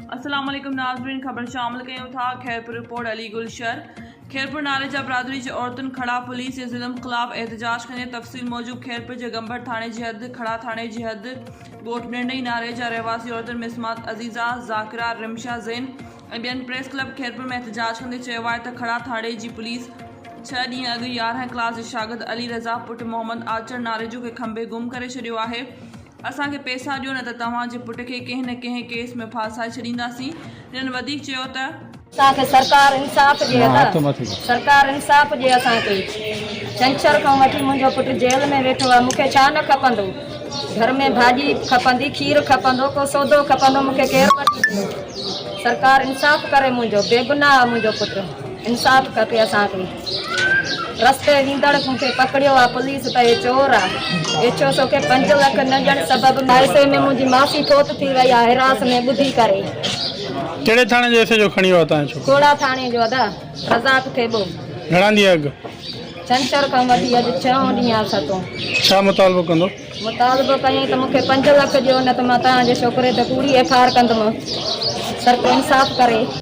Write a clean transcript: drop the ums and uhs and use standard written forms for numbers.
अस्सलाम वालेकुम नाज़रीन, खबर शामिल कयूं था। खैरपुर रिपोर्ट अली गुलशर। खैरपुर नाले जा बरादरी जे औरतुन खड़ा पुलिस जे ज़ुल्म खिलाफ एहतजाज कंदे तफ़सील मौजूद खैरपुर जे गंबर थाने जी हद खड़ा थाने जी हद ॻोठ निर्णय नाले जा रहवासी औरतुन मिसमात अज़ीज़ा ज़ाकिरा रिमशा ज़ैन ऐं ॿियनि प्रेस क्लब खैरपुर में एहतजाज कंदे चयो आहे त खड़ा थाने जी पुलिस 6 ॾींहं अॻु 11 क्लास जे शागिर्द अली रज़ा पुट मोहम्मद आचर नाले जो खे खंबे गुम करे छॾियो आहे। असांखे पैसा ॾियो न त तव्हांजे पुट खे कंहिं न कंहिं केस में फासाए छॾींदासीं। हिननि वधीक चयो त असांखे सरकार इंसाफ़ ॾिए, सरकार इंसाफ़ ॾिए असांखे। छंछर खां वठी मुंहिंजो पुटु जेल में वेठो आहे, मूंखे छा न खपंदो। घर में भाॼी खपंदी, खीर खपंदो, को सौदो खपंदो, मूंखे केरु वठी ॾींदो। सरकार इंसाफ़ करे, मुंहिंजो बेगुनाह आहे मुंहिंजो पुटु, इंसाफ़ खपे असांखे। रस्ते ईंदड़ मूंखे पकड़ियो आहे पुलिस त हे चोर आहे। एचओ सो खे 5 लख न ॾियण सबबु पैसे में मुंहिंजी मासी फोत थी वई आहे हिरास में ॿुधी करे। कहिड़े थाने जो एस जो खणी वियो तव्हांजो? खोड़ा थाने जो अदा रज़ाक थेबो। घणा ॾींहं अॻु? छंछर खां वठी अॼु 6 ॾींहं आहे सतो। छा मुतालबो कंदो? मुतालबो कयईं त मूंखे 5 लख ॾियो न त मां तव्हांजे छोकिरे ते पूरी FIR कंदुमि। सरकार इंसाफ़ करे।